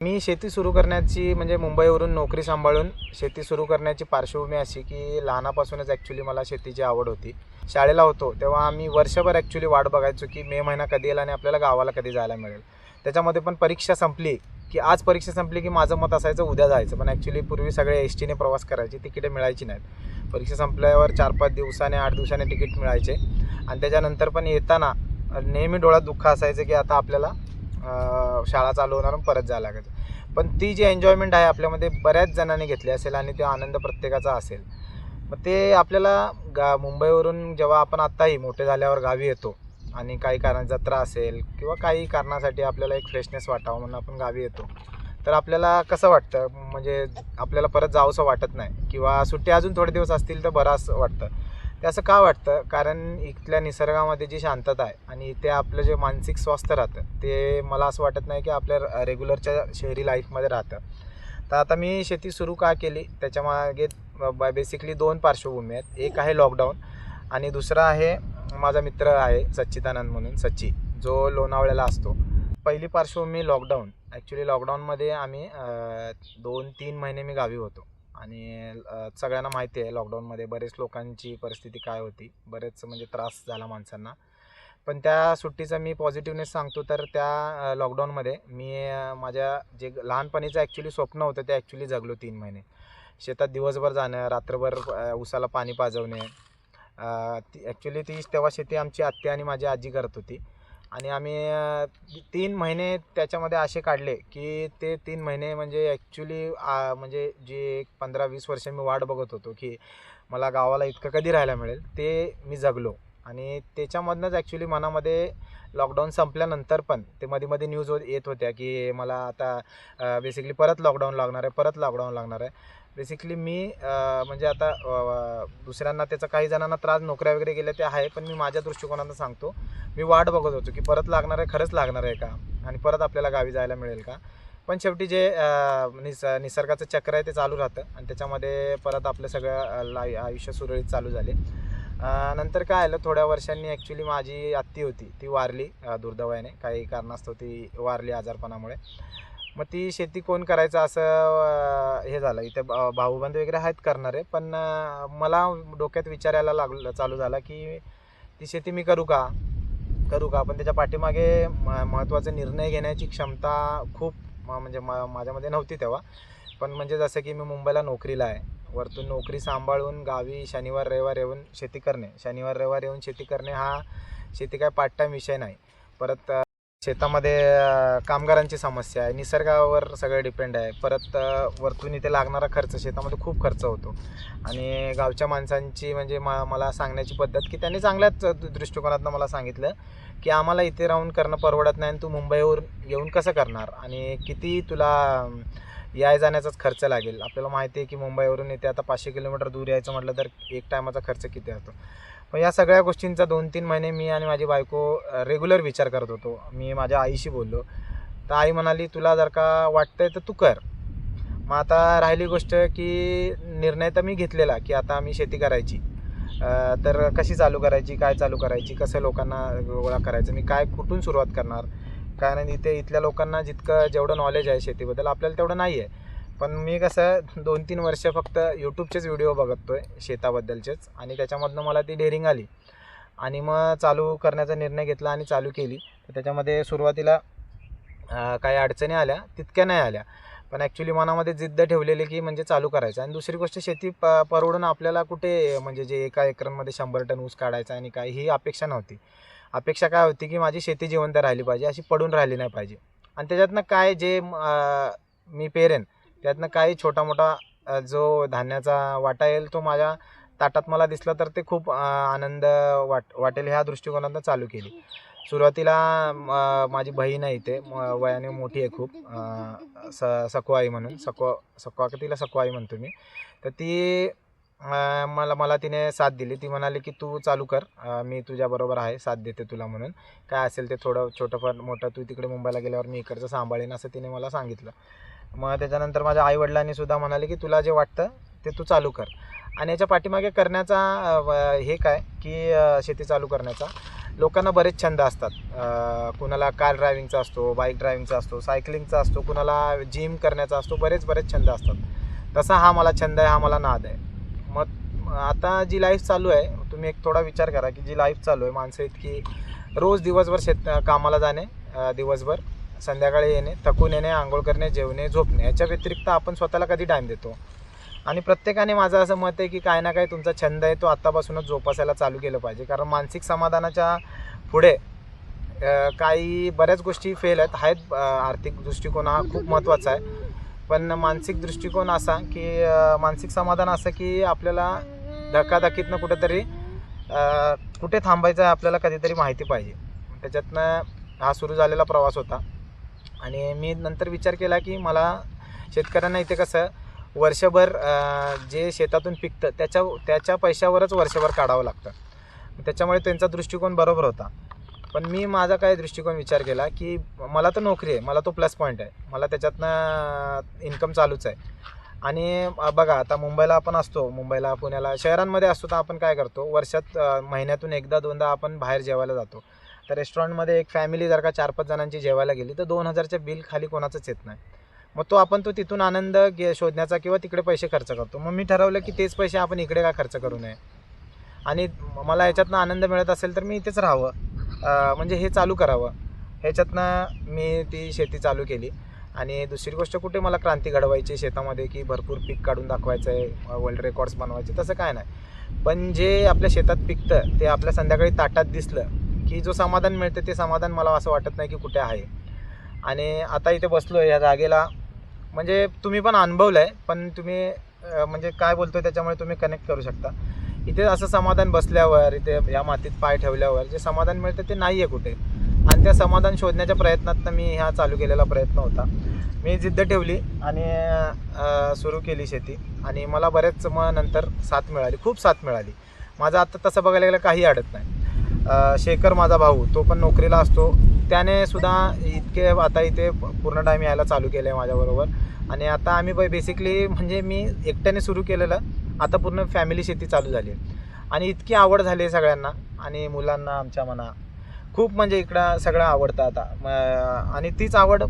मी शेती सुरू करण्याची म्हणजे मुंबईवरून नोकरी सांभाळून शेती सुरू करण्याची पार्श्वभूमी अशी की लहानापासूनच ॲक्च्युली मला शेतीची आवड होती. शाळेला होतो तेव्हा आम्ही वर्षभर ॲक्च्युली वाट बघायचो की मे महिना कधी येईल आणि आपल्याला गावाला कधी जायला मिळेल. त्याच्यामध्ये पण परीक्षा संपली की आज परीक्षा संपली की माझं मत असायचं उद्या जायचं, पण ॲक्च्युली पूर्वी सगळे एस टीने प्रवास करायचे, तिकीटे मिळायची नाहीत. परीक्षा संपल्यावर 4-5 दिवसाने 8 दिवसाने तिकीट मिळायचे आणि त्याच्यानंतर पण येताना नेहमी डोळ्यात दुःख असायचं की आता आपल्याला शाळा चालू होणार आणि परत जायला लागायचं. पण ती जी एन्जॉयमेंट आहे आपल्यामध्ये बऱ्याच जणांनी घेतली असेल आणि तो आनंद प्रत्येकाचा असेल. मग ते आपल्याला मुंबईवरून जेव्हा आपण आत्ताही मोठे झाल्यावर गावी येतो आणि काही कारण जत्रा असेल किंवा काही कारणासाठी आपल्याला एक फ्रेशनेस वाटावं म्हणून आपण गावी येतो, तर आपल्याला कसं वाटतं, म्हणजे आपल्याला परत जावंसं वाटत नाही किंवा सुट्टी अजून थोडे दिवस असतील तर बरं असं वाटतं. ते असं का वाटतं? कारण इथल्या निसर्गामध्ये जी शांतता आहे आणि इथे आपलं जे मानसिक स्वास्थ्य राहतं ते मला असं वाटत नाही की आपल्या रेग्युलरच्या शहरी लाईफमध्ये राहतं. तर आता मी शेती सुरू का केली त्याच्यामागे बेसिकली 2 पार्श्वभूमी आहेत. एक आहे लॉकडाऊन आणि दुसरा आहे माझा मित्र आहे सच्चिदानंद म्हणून, सच्ची, जो लोणावळ्याला असतो. पहिली पार्श्वभूमी लॉकडाऊन. ॲक्च्युली लॉकडाऊनमध्ये आम्ही 2-3 महिने मी गावी होतो आणि सगळ्यांना माहिती आहे लॉकडाऊनमध्ये बरेच लोकांची परिस्थिती काय होती. बरेच म्हणजे त्रास झाला माणसांना. पण त्या सुट्टीचा मी पॉझिटिव्हनेस सांगतो तर त्या लॉकडाऊनमध्ये मी माझ्या जे लहानपणीचं ॲक्च्युली स्वप्न होतं ते ॲक्च्युली जगलो 3 महिने. शेतात दिवसभर जाणं, रात्रभर ऊसाला पाणी पाजवणे. ॲक्च्युली ती तेव्हा शेती आमची आत्या आणि माझी आजी करत होती आणि आम्ही 3 महिने त्याच्यामध्ये असे काढले की ते 3 महिने म्हणजे ॲक्च्युली म्हणजे जे 15-20 वर्ष मी वाट बघत होतो की मला गावाला इतकं कधी राहायला मिळेल, ते मी जगलो. आणि त्याच्यामधनंच ॲक्च्युली मनामध्ये लॉकडाऊन संपल्यानंतर पण ते मध्ये-मध्ये न्यूज येत होत्या की मला आता बेसिकली परत लॉकडाऊन लागणार आहे, परत लॉकडाऊन लागणार आहे. बेसिकली मी म्हणजे आता दुसऱ्यांना त्याचा काही जणांना त्रास, नोकऱ्या वगैरे गेल्या ते आहे, पण मी माझ्या दृष्टिकोनातून सांगतो. मी वाट बघत होतो की परत लागणार आहे, खरंच लागणार आहे का? आणि परत आपल्याला गावी जायला मिळेल का? पण शेवटी जे निसर्गाचं चक्र आहे ते चालू राहतं आणि त्याच्यामध्ये परत आपलं सगळं आयुष्य सुरळीत चालू झाले. नंतर काय आलं, थोड्या वर्षांनी ॲक्च्युली माझी आत्ती होती ती वारली दुर्दैवाने, काही कारणास्तव ती वारली आजारपणामुळे. मग ती शेती कोण करायचं असं हे झालं. इथे भाऊबंद वगैरे आहेत करणारे, पण मला डोक्यात विचार यायला चालू झाला की ती शेती मी करू का? करू का? पण त्याच्या पाठीमागे महत्त्वाचा निर्णय घेण्याची क्षमता खूप म्हणजे माझ्यामध्ये नव्हती तेव्हा. पण म्हणजे जसं की मी मुंबईला नोकरीला आहे, वरतून नोकरी सांभाळून गावी शनिवार रविवार येऊन शेती करणे, शनिवार रविवार येऊन शेती करणे हा शेती काय पार्ट टाईम विषय नाही. परत शेतामध्ये कामगारांची समस्या आहे, निसर्गावर सगळं डिपेंड आहे. परत वरतून इथे लागणारा खर्च, शेतामध्ये खूप खर्च होतो आणि गावच्या माणसांची म्हणजे मला सांगण्याची पद्धत की त्यांनी चांगल्याच दृष्टिकोनातून मला सांगितलं की आम्हाला इथे राहून करणं परवडत नाही आणि तू मुंबईवर येऊन कसं करणार आणि किती तुला याय जाण्याचाच खर्च लागेल. आपल्याला माहिती आहे की मुंबईवरून इथे आता 500 किलोमीटर दूर यायचं म्हटलं तर एक टायमाचा खर्च किती होतो. मग या सगळ्या गोष्टींचा 2-3 महिने मी आणि माझी बायको रेग्युलर विचार करत होतो. मी माझ्या आईशी बोललो, तर आई म्हणाली, "तुला जर का वाटतंय तर तू कर." मग आता राहिली गोष्ट की निर्णय तर मी घेतलेला की आता मी शेती करायची. तर कशी चालू करायची, काय चालू करायची, कसं लोकांना गोळा करायचं, मी काय कुठून सुरुवात करणार? कारण इथल्या लोकांना जेवढं नॉलेज आहे शेतीबद्दल आपल्याला तेवढं नाही आहे. पण मी कसं 2-3 वर्ष फक्त यूट्यूबचेच व्हिडिओ बघतोय शेताबद्दलचेच आणि त्याच्यामधनं मला ती डेअरिंग आली आणि मग चालू करण्याचा निर्णय घेतला आणि चालू केली. तर त्याच्यामध्ये सुरुवातीला काही अडचणी आल्या, तितक्या नाही आल्या. पण ॲक्च्युली मनामध्ये जिद्द ठेवलेली की म्हणजे चालू करायचं. आणि दुसरी गोष्ट, शेती परवडून आपल्याला कुठे म्हणजे जे एका एकरांमध्ये 100 टन ऊस काढायचा आणि काही ही अपेक्षा नव्हती. अपेक्षा काय होती की माझी शेती जिवंत राहिली पाहिजे, अशी पडून राहिली नाही पाहिजे. आणि त्याच्यातनं काय जे मी पेरेन त्यातनं काही छोटा मोठा जो धान्याचा वाटा येईल तो माझ्या ताटात मला दिसला तर ते खूप आनंद वाटेल ह्या दृष्टिकोनातून चालू केली. सुरुवातीला माझी बहीण आहे इथे, वयाने मोठी आहे खूप, सखू म्हणून, सखू का तिला सखू म्हणतो मी. तर ती मला तिने साथ दिली. ती म्हणाली की तू चालू कर, मी तुझ्याबरोबर आहे, साथ देते तुला म्हणून. काय असेल ते थोडं छोटंफार मोठं तू तिकडे मुंबईला गेल्यावर मी इकडचं सांभाळीन, असं तिने मला सांगितलं. मग त्याच्यानंतर माझ्या आईवडिलांनी सुद्धा म्हणाले की तुला जे वाटतं ते तू चालू कर. आणि याच्या पाठीमागे करण्याचा हे काय की शेती चालू करण्याचा लोकांना बरेच छंद असतात. कुणाला कार ड्रायव्हिंगचा असतो, बाईक ड्रायव्हिंगचा असतो, सायकलिंगचा असतो, कुणाला जिम करण्याचा असतो, बरेच छंद असतात. तसा हा मला छंद आहे, हा मला नाद आहे. मग आता जी लाईफ चालू आहे, तुम्ही एक थोडा विचार करा की जी लाईफ चालू आहे, माणसं इतकी रोज दिवसभर कामाला जाणे, दिवसभर संध्याकाळी येणे, थकून येणे, आंघोळ करणे, जेवणे, झोपणे, याच्या व्यतिरिक्त आपण स्वतःला कधी टाईम देतो? आणि प्रत्येकाने माझं असं मत आहे की काय ना काय तुमचा छंद आहे तो आत्तापासूनच जोपासायला चालू केलं पाहिजे. कारण मानसिक समाधानाच्या पुढे काही बऱ्याच गोष्टी फेल आहेत. आर्थिक दृष्टिकोन हा खूप महत्त्वाचा आहे, पण मानसिक दृष्टिकोन असा की मानसिक समाधान असं की आपल्याला धकाधकीतनं कुठेतरी कुठे थांबायचं आहे आपल्याला कधीतरी माहिती पाहिजे. त्याच्यातनं हा सुरू झालेला प्रवास होता. आणि मी नंतर विचार केला की मला शेतकऱ्यांना इथे कसं वर्षभर जे शेतातून पिकतं त्याच्या पैशावरच वर्षभर काढावं लागतं. त्याच्यामुळे त्यांचा दृष्टिकोन बरोबर होता. पण मी माझा काय दृष्टिकोन विचार केला की मला तर नोकरी आहे, मला तो प्लस पॉईंट आहे, मला त्याच्यातनं इन्कम चालूच आहे. आणि बघा आता मुंबईला आपण असतो, मुंबईला पुण्याला शहरांमध्ये असतो तर आपण काय करतो, वर्षात महिन्यातून एकदा दोनदा आपण बाहेर जेवायला जातो. तर रेस्टॉरंटमध्ये एक फॅमिली जर का 4-5 जणांची जेवायला गेली तर 2000च्या बिल खाली कोणाचंच येत नाही. मग आपण तिथून आनंद शोधण्याचा किंवा तिकडे पैसे खर्च करतो. मग मी ठरवलं की तेच पैसे आपण इकडे का खर्च करू नये, आणि मला याच्यातनं आनंद मिळत असेल तर मी इथेच राहावं, म्हणजे हे चालू करावं. ह्याच्यातनं मी ती शेती चालू केली. आणि दुसरी गोष्ट, कुठे मला क्रांती घडवायची शेतामध्ये की भरपूर पीक काढून दाखवायचं आहे, वर्ल्ड रेकॉर्ड्स बनवायचे, तसं काय नाही. पण जे आपल्या शेतात पिकतं ते आपल्या संध्याकाळी ताटात दिसलं की जो समाधान मिळतं ते समाधान मला असं वाटत नाही की कुठे आहे. आणि आता इथे बसलो आहे या जागेला, म्हणजे तुम्ही पण अनुभवलं आहे, पण तुम्ही म्हणजे काय बोलतो त्याच्यामुळे तुम्ही कनेक्ट करू शकता. इथे असं समाधान बसल्यावर, इथे या मातीत पाय ठेवल्यावर जे समाधान मिळतं ते नाही आहे कुठे. आणि त्या समाधान शोधण्याच्या प्रयत्नात मी हा चालू केलेला प्रयत्न होता. मी जिद्द ठेवली आणि सुरू केली शेती. आणि मला बरेच मग नंतर साथ मिळाली, खूप साथ मिळाली. माझं आता तसं बघायला गेलं काही अडत नाही. शेखर माझा भाऊ, तो पण नोकरीला असतो, त्याने सुद्धा इतके आता इथे पूर्ण टाईम यायला चालू केलं आहे माझ्याबरोबर. आणि आता आम्ही बेसिकली म्हणजे मी एकट्याने सुरू केलेलं, आता पूर्ण फॅमिली शेती चालू झाली आहे. आणि इतकी आवड झाली आहे सगळ्यांना, आणि मुलांना आमच्या म्हणा, खूप म्हणजे इकडं सगळं आवडतं आता. आणि तीच आवड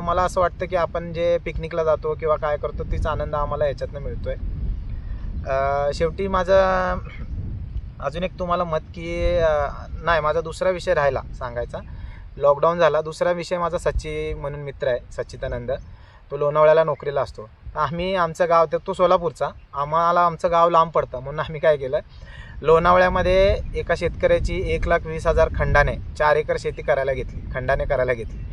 मला असं वाटतं की आपण जे पिकनिकला जातो किंवा काय करतो तीच आनंद आम्हाला ह्याच्यातनं मिळतो आहे. शेवटी माझं अजून एक तुम्हाला मत की नाही, माझा दुसरा विषय राहिला सांगायचा, लॉकडाऊन झाला. दुसरा विषय माझा सच्ची म्हणून मित्र आहे, सच्चिदानंद, तो लोणावळ्याला नोकरीला असतो. आम्ही आमचं गाव, तो सोलापूरचा, आम्हाला आमचं गाव लांब पडतं म्हणून आम्ही काय केलं, लोणावळ्यामध्ये एका शेतकऱ्याची 1,20,000 खंडाने 4 एकर शेती करायला घेतली, खंडाने करायला घेतली.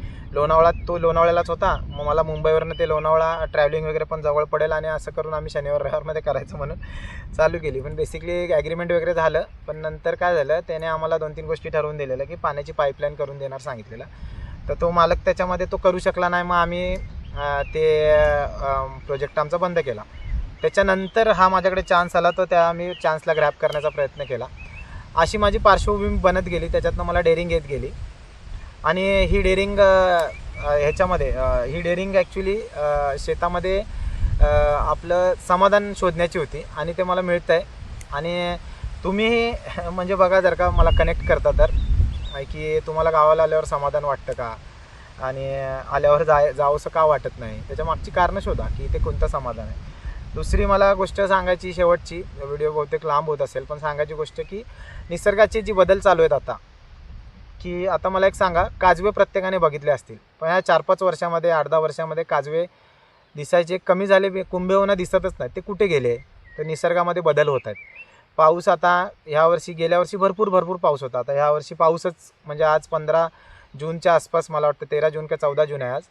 तो लोणावळ्यालाच होता, मग मला मुंबईवरनं ते लोणावळा ट्रॅव्हलिंग वगैरे पण जवळ पडेल, आणि असं करून आम्ही शनिवार रविवारमध्ये करायचं म्हणून चालू केली. पण बेसिकली ॲग्रीमेंट वगैरे झालं, पण नंतर काय झालं, त्याने आम्हाला 2-3 गोष्टी ठरवून दिलेल्या की पाण्याची पाईपलाईन करून देणार सांगितलेलं. तर तो मालक त्याच्यामध्ये तो करू शकला नाही, मग आम्ही ते प्रोजेक्ट आमचा बंद केला. त्याच्यानंतर हा माझ्याकडे चान्स आला, तर त्या मी चान्सला ग्रॅब करण्याचा प्रयत्न केला. अशी माझी पार्श्वभूमी बनत गेली, त्याच्यातनं मला डेअरिंग येत गेली. आणि ही डेअरिंग ही डेअरिंग ॲक्च्युली शेतामध्ये आपलं समाधान शोधण्याची होती, आणि ते मला मिळतं आहे. आणि तुम्ही म्हणजे बघा, जर का मला कनेक्ट करता तर की तुम्हाला गावाला आल्यावर समाधान वाटतं का, आणि आल्यावर जावंसं का वाटत नाही, त्याच्या मागची कारणं शोधा की ते कोणतं समाधान आहे. दुसरी मला गोष्ट सांगायची, शेवटची, व्हिडिओ बहुतेक लांब होत असेल, पण सांगायची गोष्ट की निसर्गाचे जी बदल चालू आहेत आता, की आता मला एक सांगा, काजवे प्रत्येकाने बघितले असतील, पण ह्या 4-5 वर्षामध्ये, 8-10 वर्षामध्ये काजवे दिसायचे कमी झाले, कुंभेवना दिसतच नाही, ते कुठे गेले? तर निसर्गामध्ये बदल होत आहेत. पाऊस आता ह्यावर्षी, गेल्या वर्षी भरपूर पाऊस होता, आता ह्यावर्षी पाऊसच, म्हणजे आज 15 जूनच्या आसपास, मला वाटतं 13 जून का 14 जून आहे आज,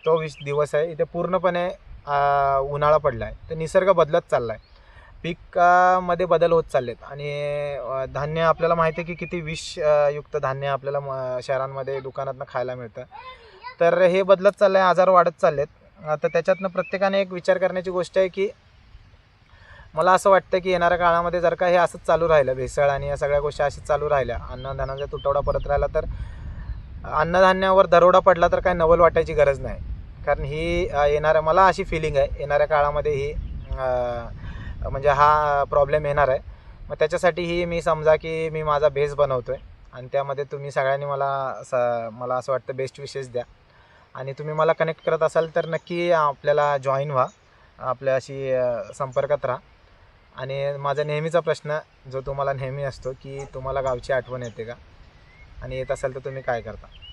तो दिवस आहे, इथे पूर्णपणे उन्हाळा पडला आहे. तर निसर्ग बदलत चालला आहे, पिकामध्ये बदल होत चाललेत. आणि धान्य आपल्याला माहिती आहे की किती विषयुक्त धान्य आपल्याला शहरांमध्ये दुकानातनं खायला मिळतं. तर हे बदलत चाललं आहे, आजार वाढत चाललेत. तर त्याच्यातनं प्रत्येकाने एक विचार करण्याची गोष्ट आहे की मला असं वाटतं की येणाऱ्या काळामध्ये जर का हे असंच चालू राहिलं, भेसळ आणि या सगळ्या गोष्टी अशाच चालू राहिल्या, अन्नधान्याचा तुटवडा परत राहिला, तर अन्नधान्यावर दरोडा पडला तर काय नवल वाटायची गरज नाही. कारण ही मला अशी फिलिंग आहे, येणाऱ्या काळामध्ये ही म्हणजे हा प्रॉब्लेम येणार आहे. मग त्याच्यासाठीही मी समजा की मी माझा बेस बनवतो आहे आणि त्यामध्ये तुम्ही सगळ्यांनी मला असं वाटतं बेस्ट विशेष द्या आणि तुम्ही मला कनेक्ट करत असाल तर नक्की आपल्याला जॉईन व्हा, आपल्याशी संपर्कात राहा. आणि माझा नेहमीचा प्रश्न जो तुम्हाला नेहमी असतो की तुम्हाला गावची आठवण येते का, आणि येत असेल तर तुम्ही काय करता.